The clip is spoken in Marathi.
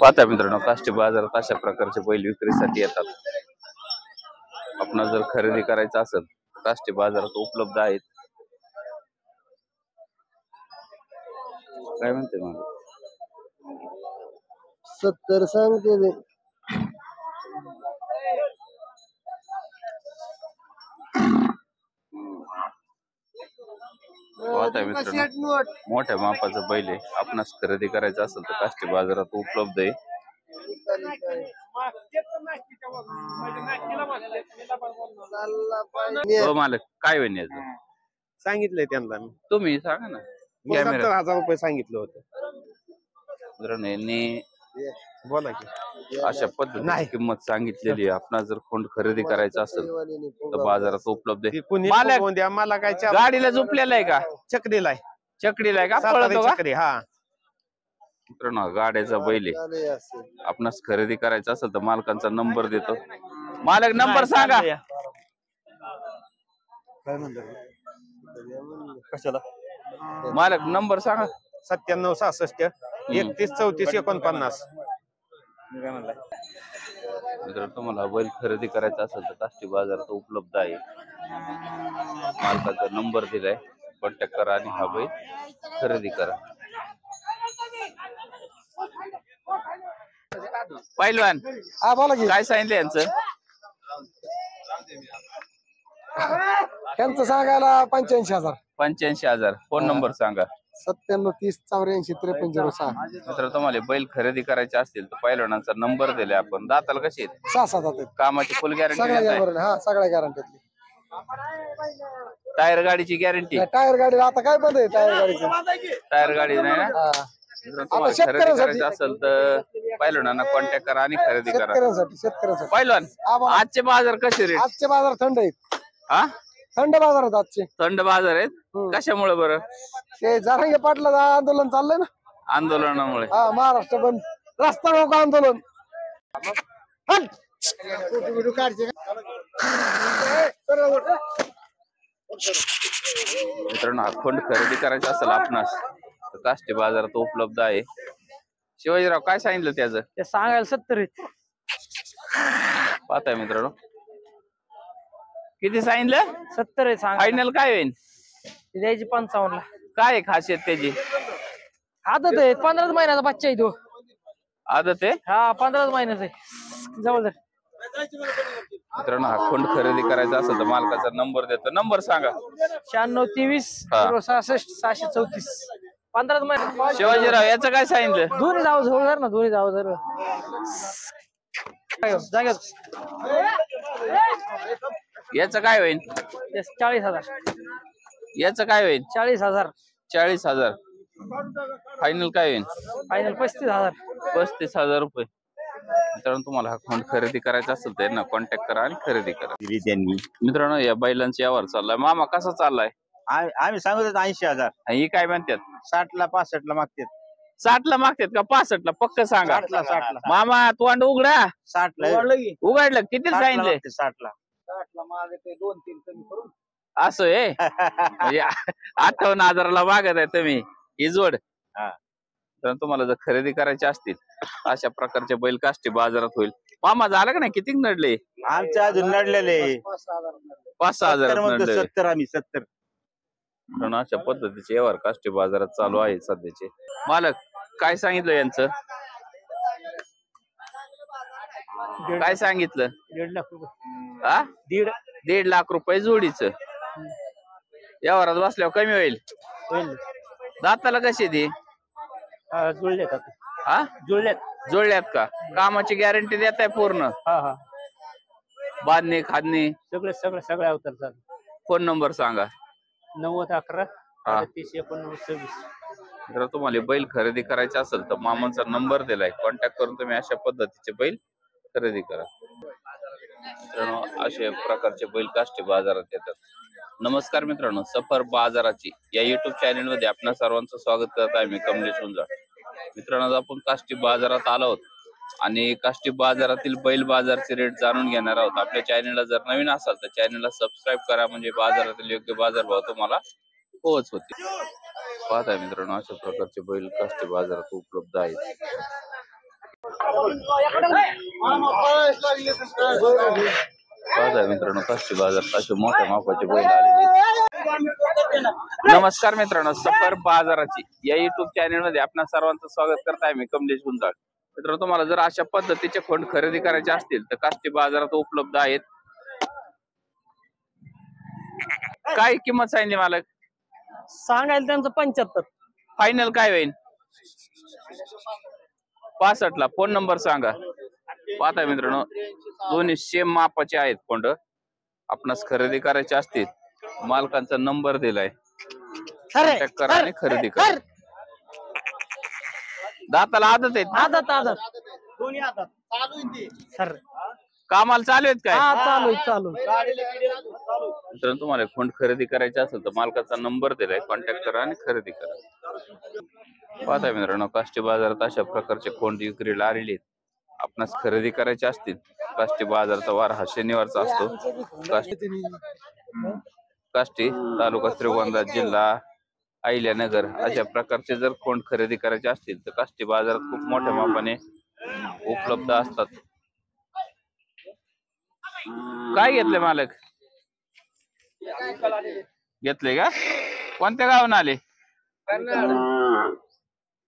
पाहता मित्रांनो, काष्टी बाजारात अशा प्रकारचे बैल विक्रीसाठी येतात. आपण जर खरेदी करायचं असेल काष्टी बाजारात उपलब्ध आहेत. काय म्हणते मग 70 सांगते ते. मित्रांनो, मोठ्या मापाचं बैल आहे. आपणास खरेदी करायचं असेल तर काष्टी बाजारात उपलब्ध आहे. तो मालक काय होईल याचं? सांगितलंय त्यांना तुम्ही सांगा ना. 70,000 रुपये सांगितलं होतं. मित्रांनो, यांनी बोला की अशा पद्धतीची किंमत सांगितलेली आहे. आपणास जर खोंड खरेदी करायचा असेल तर बाजारात उपलब्ध आहे. मालक मला काय गाडीला झोपलेला आहे का? चकडीला आहे. चकडीला आहे का? पळतो का? चकडी हा मित्रांनो, गाड्याचा बैल आहे. आपणास खरेदी करायचा असेल तर मालकांचा नंबर देतो. मालक नंबर सांगा. काय म्हणतात कशाला? मालक नंबर सांगा. 97 66 31 34 49. मित्रांनो, तुम्हाला बैल खरेदी करायचा असेल तर काष्टी बाजारात उपलब्ध आहे. मालकाचा नंबर दिलाय, कॉन्टॅक्ट करा आणि हा बैल खरेदी करा. पहिलवान हा बोला की. काय सांगितलं यांचं? त्यांचं सांगायला 85,000. 85,000. फोन नंबर सांगा. 97 30 84 53 06. मित्र, तुम्हाला बैल खरेदी करायचे असतील तर पहिलवानांचा नंबर दिलाय आपण. दाताला कशी आहेत? 6 7 कामाची फुल गॅरंटी सगळ्या गॅरंटीतली. टायर गाडीची गॅरंटी? टायर गाडीला आता काय बंद आहे टायर गाडीचं? टायर गाडी नाही ना. तुम्हाला खरेदी करायचं असेल तर पहिलवानांना कॉन्टॅक्ट करा आणि खरेदी करा. शेतकऱ्यांसाठी पहिलवान, आजचे बाजार कसे रेट? आजचे बाजार थंड आहेत. हा, थंड बाजार आहेत आजचे. थंड बाजार आहेत. कशामुळे बरं? ते जरांगे पाटलाचं आंदोलन चाललंय ना. आंदोलनामुळे? हा, महाराष्ट्र बंद, रस्ता रोको आंदोलन. मित्रांनो, खोंड खरेदी करायचं असेल आपणास तर काष्टी बाजारात उपलब्ध आहे. शिवाजीराव काय सांगितलं त्याचं? ते सांगायला 70 आहे. पाहताय मित्रांनो, किती सांगितलं? 70 आहे. सांग फायनल काय होईल? द्यायची 55 ला. काय खासियत त्याची? आदत आहे, 15 महिन्याचा बच्चा आहे तो. आदत आहे? हा, 15 महिन्याचा आहे. जवळ मित्रांनो, हा खोंड खरेदी करायचा असेल तर मालकाचा नंबर देतो. नंबर सांगा. 96 23 66 634. 15 महिने. शिवाजीराव याचं काय सांगितलं? दोन्ही जाऊ जवळ जर ना, दोन्ही जाऊ जर जाग्यात. याचं काय होईल? 40,000. याचं काय होईल? 40,000. 40,000. फायनल काय होईल? फायनल 35,000. 35,000 रुपये. मित्रांनो, तुम्हाला हा खोंड खरेदी करायचा असेल तर यांना कॉन्टॅक्ट करा आणि खरेदी करा. मित्रांनो, या बैलांचा व्यवहार चाललाय. मामा कसा चाललाय? आम्ही सांगतो 80,000. ही काय म्हणतात? 60 ला 65 ला मागतात. 60 ला मागतात का 65 ला? पक्क सांगा. 60 ला 60 ला. मामा तोंड उघडा. 60 ला उघडलं. किती सांगितले? 60 ला. 60 ला माझे ते 2-3 कमी करून. असं आहे म्हणजे 58,000ला मागत आहे तुम्ही ही जोड. तर तुम्हाला जर खरेदी करायची असतील अशा प्रकारचे बैल काष्टी बाजारात होईल. मामा झालं का नाही? किती नडले? आमच्या अजून नडलेले 5-6,000 नडले. 70 आम्ही 70. पण अशा पद्धतीचे व्यवहार काष्टी बाजारात चालू आहे सध्याचे. मालक काय सांगितलं यांचं? काय सांगितलं? 1.5 लाख रुपये. हा, 1.5 लाख रुपये जोडीचं. व्यवहारात बसल्यावर कमी होईल. दाताला कशी ती? जुळल्यात. हा, जुळल्यात. जोडल्यात का? कामाची गॅरंटी देत आहे पूर्ण? हा हा, बांधणी खादणी सगळे अवतार चालू. फोन नंबर सांगा. 90 11 30 89 26. जर तुम्हाला बैल खरेदी करायचे असेल तर मामांचा नंबर दिलाय, कॉन्टॅक्ट करून तुम्ही अशा पद्धतीचे बैल खरेदी करा. मित्रांनो, अशा प्रकारचे बैल काष्टी बाजारात येतात. नमस्कार मित्रांनो, सफर बाजाराची या युट्यूब चॅनल मध्ये आपणा सर्वांचं स्वागत करत आहे. मी कमलेश उंजाळ. मित्रांनो, आज आपण काष्टी बाजारात आलो आहोत आणि काष्टी बाजारातील बैल बाजारचे रेट जाणून घेणार आहोत. आपल्या चॅनलला जर नवीन असाल तर चॅनलला सबस्क्राईब करा, म्हणजे बाजारातील योग्य बाजारभाव तुम्हाला पोहोच होते. पाहताय मित्रांनो अशा प्रकारचे बैल काष्टी बाजारात उपलब्ध आहेत. पाहताय मित्रांनो काष्टी बाजारात असे मोठ्या मापाचे बैल आलेले आहेत. नमस्कार मित्रांनो, सफर बाजाराची या युट्यूब चॅनल मध्ये आपणा सर्वांचं स्वागत करत आहे. मी कमलेश गुंजाळ. मित्रांनो, तुम्हाला जर अशा पद्धतीचे खोंड खरेदी करायचे असतील तर काष्टी बाजारात उपलब्ध आहेत. काय किंमत सांगितली मालक? सांगायला त्यांचं 75. फायनल काय होईल? 65 ला. फोन नंबर सांगा. पाहताय मित्रांनो दोन्ही सेम मापाचे आहेत खोंड. आपणास खरेदी करायचे असतील मालकांचा नंबर दिलाय, कॉन्टॅक्ट करा आणि खरेदी करा. दाताला आदत आहेत ना? आदत दोन्ही आदत चालू आहे सर. कामाला चालू आहेत काय? चालू. मित्रांनो, तुम्हाला खोंड खरेदी करायचे असेल तर मालकाचा नंबर दिलाय, कॉन्टॅक्ट करा आणि खरेदी करा. पाहताय मित्रांनो काष्टी बाजारात अशा प्रकारचे खोंड विक्रीला आलेले आहेत. आपणास खरेदी करायचे असतील काष्टी बाजाराचा वार हा शनिवारचा असतो. काष्टी तालुका श्रीगोंदा, जिल्हा अहिल्यानगर अशा प्रकारचे जर खोंड खरेदी करायचे असतील तर काष्टी बाजारात खूप मोठ्या मापाने उपलब्ध असतात. काय घेतले मालक? घेतले का? कोणत्या गावाने आले?